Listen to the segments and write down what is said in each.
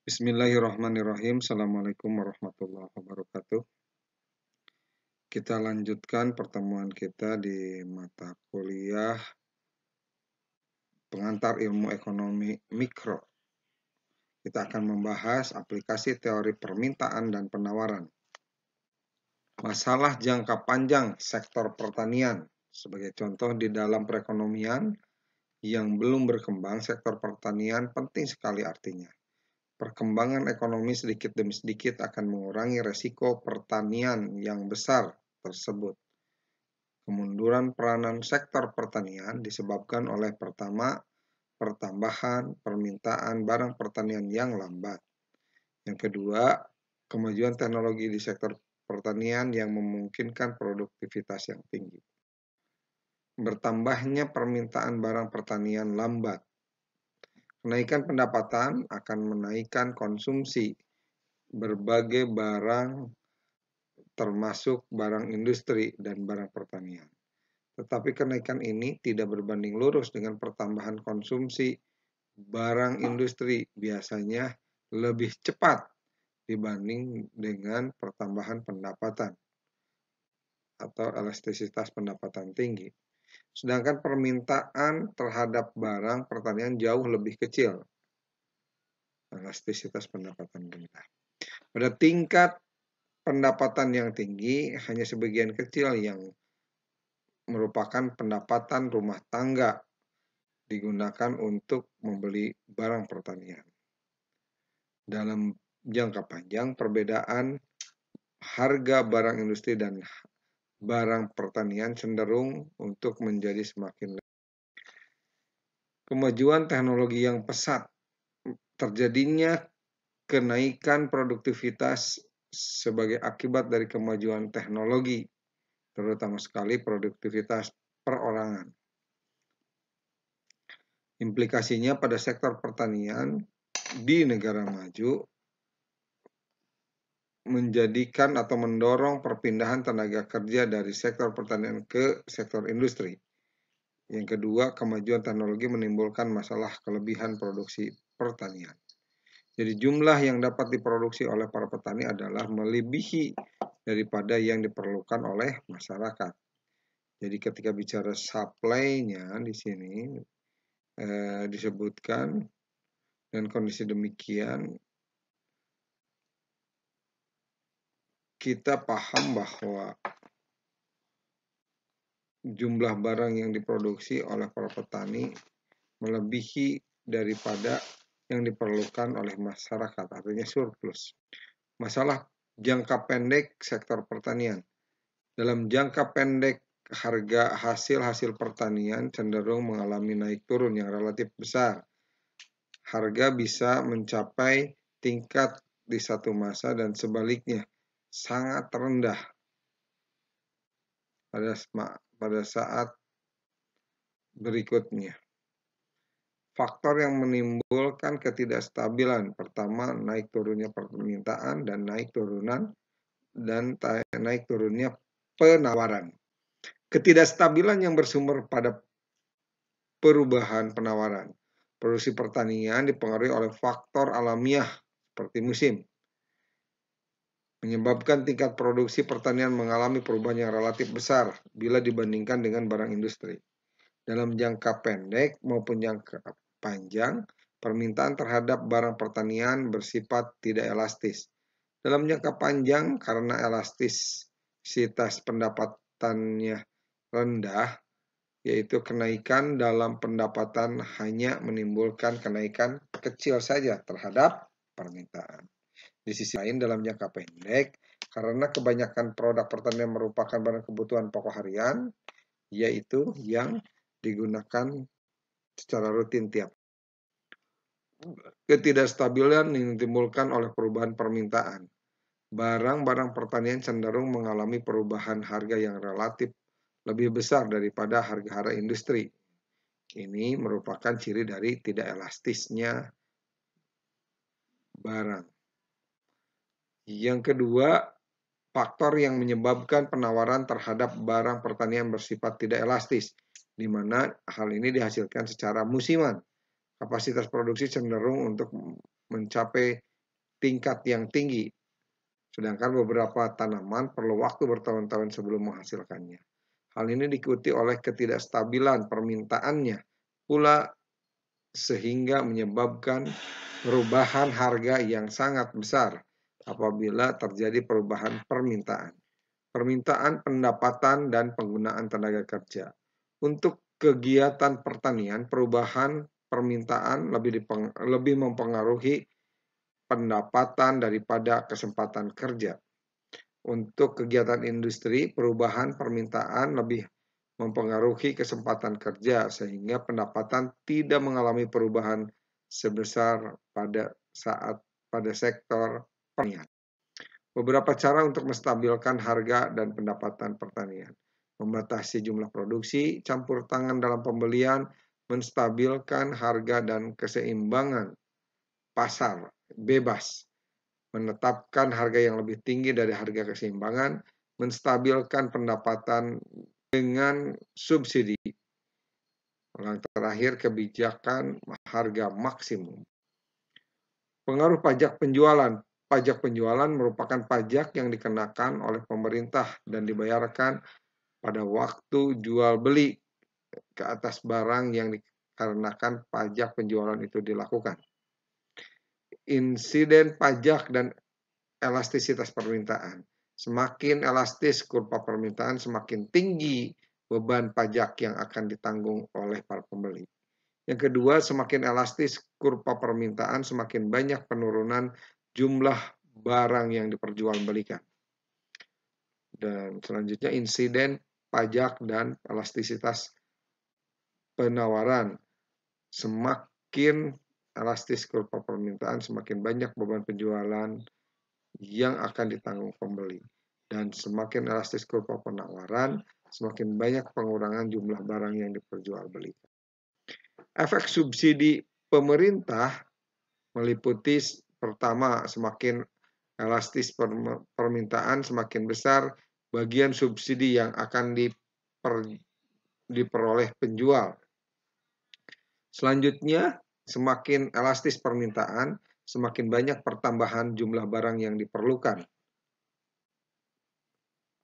Bismillahirrahmanirrahim. Assalamualaikum warahmatullahi wabarakatuh. Kita lanjutkan pertemuan kita di mata kuliah pengantar ilmu ekonomi mikro. Kita akan membahas aplikasi teori permintaan dan penawaran. Masalah jangka panjang sektor pertanian. Sebagai contoh di dalam perekonomian yang belum berkembang, sektor pertanian penting sekali artinya. Perkembangan ekonomi sedikit demi sedikit akan mengurangi resiko pertanian yang besar tersebut. Kemunduran peranan sektor pertanian disebabkan oleh pertama, pertambahan permintaan barang pertanian yang lambat. Yang kedua, kemajuan teknologi di sektor pertanian yang memungkinkan produktivitas yang tinggi. Bertambahnya permintaan barang pertanian lambat. Kenaikan pendapatan akan menaikkan konsumsi berbagai barang termasuk barang industri dan barang pertanian. Tetapi kenaikan ini tidak berbanding lurus dengan pertambahan konsumsi barang industri, biasanya lebih cepat dibanding dengan pertambahan pendapatan atau elastisitas pendapatan tinggi. Sedangkan permintaan terhadap barang pertanian jauh lebih kecil, elastisitas pendapatan rendah. Pada tingkat pendapatan yang tinggi, hanya sebagian kecil yang merupakan pendapatan rumah tangga digunakan untuk membeli barang pertanian. Dalam jangka panjang, perbedaan harga barang industri dan barang pertanian cenderung untuk menjadi semakin lebar. Kemajuan teknologi yang pesat, terjadinya kenaikan produktivitas sebagai akibat dari kemajuan teknologi, terutama sekali produktivitas perorangan. Implikasinya pada sektor pertanian di negara maju menjadikan atau mendorong perpindahan tenaga kerja dari sektor pertanian ke sektor industri. Yang kedua, kemajuan teknologi menimbulkan masalah kelebihan produksi pertanian. Jadi jumlah yang dapat diproduksi oleh para petani adalah melebihi daripada yang diperlukan oleh masyarakat. Jadi ketika bicara supply-nya di sini disebutkan, dan kondisi demikian kita paham bahwa jumlah barang yang diproduksi oleh para petani melebihi daripada yang diperlukan oleh masyarakat, artinya surplus. Masalah jangka pendek sektor pertanian. Dalam jangka pendek, harga hasil pertanian cenderung mengalami naik turun yang relatif besar. Harga bisa mencapai tingkat di satu masa dan sebaliknya sangat rendah pada saat berikutnya. Faktor yang menimbulkan ketidakstabilan, pertama naik turunnya permintaan dan naik turunnya penawaran. Ketidakstabilan yang bersumber pada perubahan penawaran. Produksi pertanian dipengaruhi oleh faktor alamiah seperti musim, menyebabkan tingkat produksi pertanian mengalami perubahan yang relatif besar bila dibandingkan dengan barang industri. Dalam jangka pendek maupun jangka panjang, permintaan terhadap barang pertanian bersifat tidak elastis. Dalam jangka panjang, karena elastisitas pendapatannya rendah, yaitu kenaikan dalam pendapatan hanya menimbulkan kenaikan kecil saja terhadap permintaan. Di sisi lain, dalam jangka pendek, karena kebanyakan produk pertanian merupakan barang kebutuhan pokok harian, yaitu yang digunakan secara rutin tiap. Ketidakstabilan yang ditimbulkan oleh perubahan permintaan. Barang-barang pertanian cenderung mengalami perubahan harga yang relatif lebih besar daripada harga-harga industri. Ini merupakan ciri dari tidak elastisnya barang. Yang kedua, faktor yang menyebabkan penawaran terhadap barang pertanian bersifat tidak elastis, di mana hal ini dihasilkan secara musiman. Kapasitas produksi cenderung untuk mencapai tingkat yang tinggi, sedangkan beberapa tanaman perlu waktu bertahun-tahun sebelum menghasilkannya. Hal ini diikuti oleh ketidakstabilan permintaannya pula sehingga menyebabkan perubahan harga yang sangat besar apabila terjadi perubahan permintaan, pendapatan, dan penggunaan tenaga kerja. Untuk kegiatan pertanian, perubahan permintaan lebih mempengaruhi pendapatan daripada kesempatan kerja. Untuk kegiatan industri, perubahan permintaan lebih mempengaruhi kesempatan kerja sehingga pendapatan tidak mengalami perubahan sebesar pada sektor pertanian. Beberapa cara untuk menstabilkan harga dan pendapatan pertanian. Membatasi jumlah produksi, campur tangan dalam pembelian, menstabilkan harga dan keseimbangan pasar bebas, menetapkan harga yang lebih tinggi dari harga keseimbangan, menstabilkan pendapatan dengan subsidi. Yang terakhir, kebijakan harga maksimum. Pengaruh pajak penjualan. Pajak penjualan merupakan pajak yang dikenakan oleh pemerintah dan dibayarkan pada waktu jual beli ke atas barang yang dikarenakan pajak penjualan itu dilakukan. Insiden pajak dan elastisitas permintaan. Semakin elastis kurva permintaan, semakin tinggi beban pajak yang akan ditanggung oleh para pembeli. Yang kedua, semakin elastis kurva permintaan, semakin banyak penurunan jumlah barang yang diperjualbelikan. Dan selanjutnya, insiden pajak dan elastisitas penawaran. Semakin elastis kurva permintaan, semakin banyak beban penjualan yang akan ditanggung pembeli. Dan semakin elastis kurva penawaran, semakin banyak pengurangan jumlah barang yang diperjualbelikan. Efek subsidi pemerintah meliputi pertama, semakin elastis permintaan, semakin besar bagian subsidi yang akan diperoleh penjual. Selanjutnya, semakin elastis permintaan, semakin banyak pertambahan jumlah barang yang diperlukan.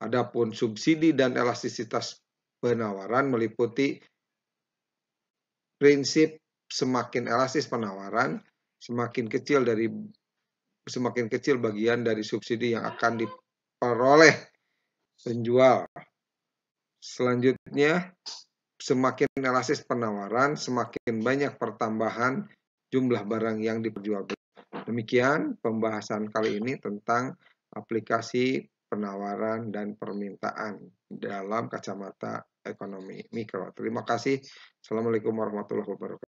Adapun subsidi dan elastisitas penawaran meliputi prinsip semakin elastis penawaran, semakin kecil bagian dari subsidi yang akan diperoleh penjual. Selanjutnya, semakin elastis penawaran, semakin banyak pertambahan jumlah barang yang diperjualbelikan. Demikian pembahasan kali ini tentang aplikasi penawaran dan permintaan dalam kacamata ekonomi mikro. Terima kasih. Assalamualaikum warahmatullahi wabarakatuh.